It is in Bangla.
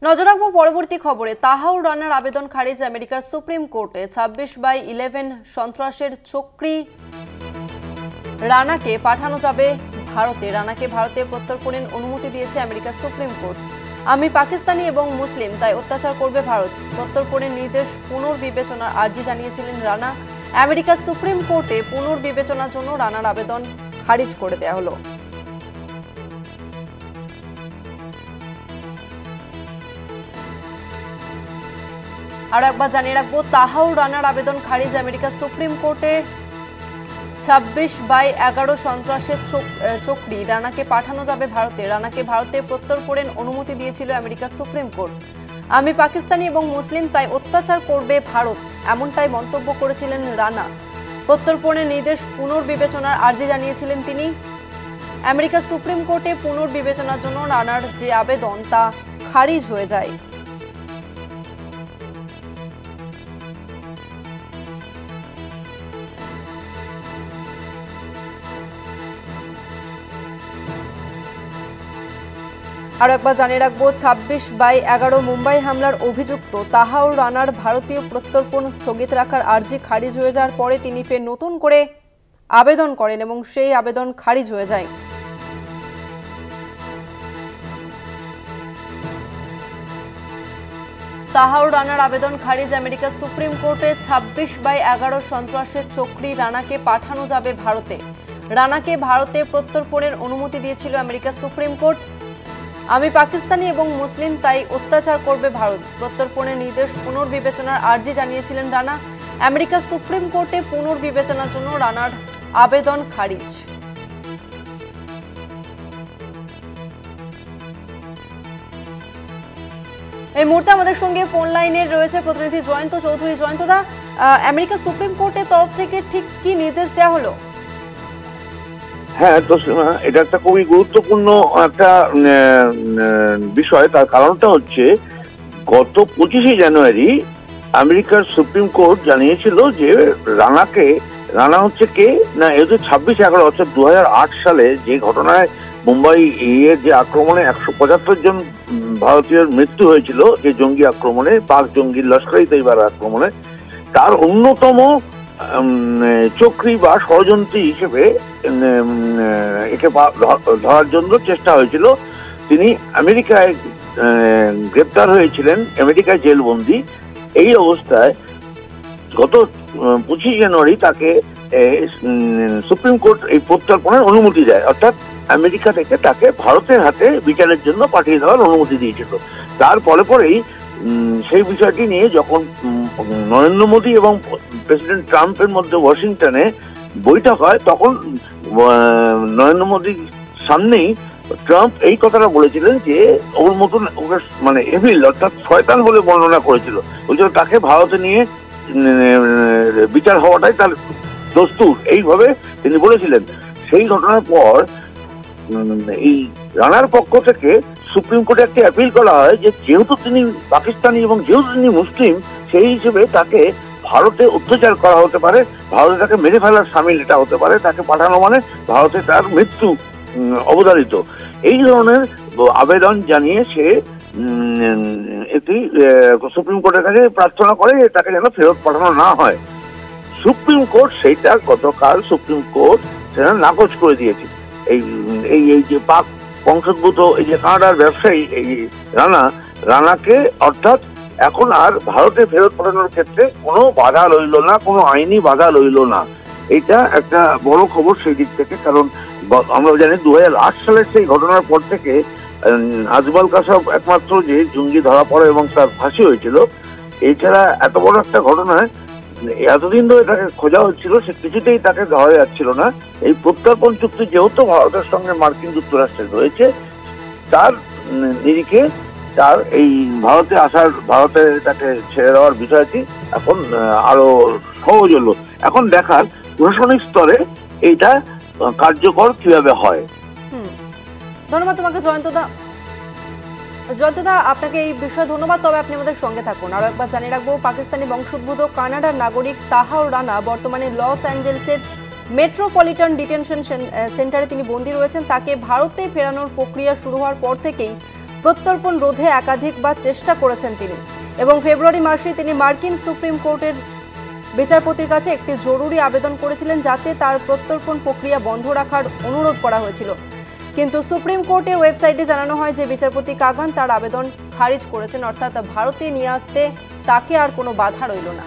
নজর রাখবো পরবর্তী খবরে। তাহাউর রানার আবেদন খারিজ আমেরিকার সুপ্রিম কোর্টে। 26/11 সন্ত্রাসের চক্রী রানাকে পাঠানো যাবে ভারতে। রানাকে ভারতে প্রত্যর্পণের অনুমতি দিয়েছে আমেরিকার সুপ্রিম কোর্ট। আমি পাকিস্তানি এবং মুসলিম, তাই অত্যাচার করবে ভারত। প্রত্যর্পণের নির্দেশ পুনর্বিবেচনার আর্জি জানিয়েছিলেন রানা। আমেরিকার সুপ্রিম কোর্টে পুনর্বিবেচনার জন্য রানার আবেদন খারিজ করে দেওয়া হলো। আর একবার জানিয়ে রাখবো, তাহাউর রানার আবেদন খারিজ আমেরিকার সুপ্রিম কোর্টে। 26/11 সন্ত্রাসের চক্রী রানাকে পাঠানো যাবে ভারতে। রানাকে ভারতে প্রত্যর্পণের অনুমতি দিয়েছিল আমেরিকার সুপ্রিম কোর্ট। আমি পাকিস্তানি এবং মুসলিম, তাই অত্যাচার করবে ভারত, এমনটাই মন্তব্য করেছিলেন রানা। প্রত্যর্পণের নির্দেশ পুনর্বিবেচনার আর্জি জানিয়েছিলেন তিনি। আমেরিকার সুপ্রিম কোর্টে পুনর্বিবেচনার জন্য রানার যে আবেদন তা খারিজ হয়ে যায়। আর একবার জানিয়ে রাখবো, 26/11 মুম্বাই হামলার অভিযুক্ত তাহাউর রানার ভারতীয় প্রত্যর্পণ স্থগিত রাখার আর্জি খারিজ হয়ে যাওয়ার পরে তিনি ফের নতুন করে আবেদন করেন এবং সেই আবেদন খারিজ হয়ে যায়। তাহাউর রানার আবেদন খারিজ আমেরিকার সুপ্রিম কোর্টে। 26/11 সন্ত্রাসের চক্রী রানাকে পাঠানো যাবে ভারতে। রানাকে ভারতে প্রত্যর্পণের অনুমতি দিয়েছিল আমেরিকার সুপ্রিম কোর্ট। আমি পাকিস্তানি এবং মুসলিম, তাই অত্যাচার করবে ভারত। প্রত্যর্পণের নির্দেশ পুনর্বিবেচনার আর্জি জানিয়েছিলেন রানা। আমেরিকার সুপ্রিম কোর্টে পুনর্বিবেচনার জন্য রানার আবেদন খারিজ। এই মুহূর্তে আমাদের সঙ্গে ফোন লাইনে রয়েছে প্রতিনিধি জয়ন্ত চৌধুরী। জয়ন্তদা, আমেরিকার সুপ্রিম কোর্টের তরফ থেকে ঠিক কি নির্দেশ দেওয়া হলো? হ্যাঁ, তো এটা একটা খুবই গুরুত্বপূর্ণ একটা বিষয়। তার কারণটা হচ্ছে, গত 25শে জানুয়ারি আমেরিকার সুপ্রিম কোর্ট জানিয়েছিল যে রানা হচ্ছে কে না, এই যে 26/11 অর্থাৎ 2008 সালে যে ঘটনায় মুম্বাই যে আক্রমণে 175 জন ভারতীয়র মৃত্যু হয়েছিল, যে জঙ্গি আক্রমণে, পাক জঙ্গি লস্কর-ই তৈবার আক্রমণে, তার অন্যতম চক্রী বা ষড়যন্ত্রী হিসেবে একে ধরার জন্য চেষ্টা হয়েছিল। তিনি আমেরিকায় গ্রেপ্তার হয়েছিলেন, আমেরিকায় জেলবন্দি। এই অবস্থায় গত 25 জানুয়ারি তাকে সুপ্রিম কোর্ট এই প্রত্যর্পণের অনুমতি দেয়, অর্থাৎ আমেরিকা থেকে তাকে ভারতের হাতে বিচারের জন্য পাঠিয়ে দেওয়ার অনুমতি দিয়েছিল। তারপরে পরেই সেই বিষয়টি নিয়ে যখন নরেন্দ্র মোদী এবং প্রেসিডেন্ট ট্রাম্পের মধ্যে ওয়াশিংটনে বৈঠক হয়, তখন নরেন্দ্র মোদীর সামনেই ট্রাম্প এই কথাটা বলেছিলেন যে ওর মতন ওকে মানে এভিল অর্থাৎ শয়তান বলে বর্ণনা করেছিল। বলছিল তাকে ভারতে নিয়ে বিচার হওয়াটাই তার দস্তুর, এইভাবে তিনি বলেছিলেন। সেই ঘটনার পর এই রানার পক্ষ থেকে সুপ্রিম কোর্টে একটি অ্যাপিল করা হয় যে যেহেতু তিনি পাকিস্তানি এবং যেহেতু তিনি মুসলিম, সেই হিসেবে তাকে ভারতে অত্যাচার করা হতে পারে, ভারতে তাকে মেরে ফেলার সামিল এটা হতে পারে, তাকে পাঠানো মানে ভারতে তার মৃত্যু অবধারিত। এই ধরনের আবেদন জানিয়ে সে একটি সুপ্রিম কোর্টের কাছে প্রার্থনা করে তাকে যেন ফেরত পাঠানো না হয়। সুপ্রিম কোর্ট সেইটা গতকাল সুপ্রিম কোর্ট সেটা নাকচ করে দিয়েছে। এই যে পাক বংশোদ্ভূত এই যে কানাডার ব্যবসায়ী এই রানাকে অর্থাৎ এখন আর ভারতে ফেরত পাঠানোর ক্ষেত্রে কোনো বাধা রইল না, কোনো আইনি বাধা রইল না। এটা একটা বড় খবর সেই দিক থেকে। কারণ আমরা জানি 2008 সালের সেই ঘটনার পর থেকে আজমল কাসাব একমাত্র যে জঙ্গি ধরা পড়ে এবং তার ফাঁসি হয়েছিল। এছাড়া এত বড় একটা ঘটনায় এতদিন ধরে তাকে খোঁজা হচ্ছিল, সে কিছুতেই তাকে ধরা যাচ্ছিল না। এই প্রত্যর্পণ চুক্তি যেহেতু ভারতের সঙ্গে মার্কিন যুক্তরাষ্ট্রের রয়েছে, তার নিরিখে তার এই ভারতে তাকে ছেড়ে দেওয়ার বিষয়টি এখন আরো সহজ হলো। এখন দেখার প্রশাসনিক স্তরে এইটা কার্যকর কিভাবে হয়। ধন্যবাদ তোমাকে জয়ন্তদা। আপনাকে এই বিষয়ে ধন্যবাদ। তবে আপনি আমাদের সঙ্গে থাকুন। আরো একবার জানিয়ে রাখবো, পাকিস্তানি বংশোদ্ভূত কানাডার নাগরিক তাহাউর রানা বর্তমানে লস অ্যাঞ্জেলেসের মেট্রোপলিটন ডিটেনশন সেন্টারে তিনি বন্দী রয়েছেন। তাকে ভারতে ফেরানোর প্রক্রিয়া শুরু হওয়ার পর থেকেই প্রত্যর্পণ রোধে একাধিকবার চেষ্টা করেছেন তিনি এবং ফেব্রুয়ারি মাসে তিনি মার্কিন সুপ্রিম কোর্টের বিচারপতির কাছে একটি জরুরি আবেদন করেছিলেন যাতে তার প্রত্যর্পণ প্রক্রিয়া বন্ধ রাখার অনুরোধ করা হয়েছিল। কিন্তু সুপ্রিম কোর্টের ওয়েবসাইটে জানানো হয় যে বিচারপতি কাগান তার আবেদন খারিজ করেছেন, অর্থাৎ ভারতে নিয়ে আসতে তাকে আর কোনো বাধা রইল না।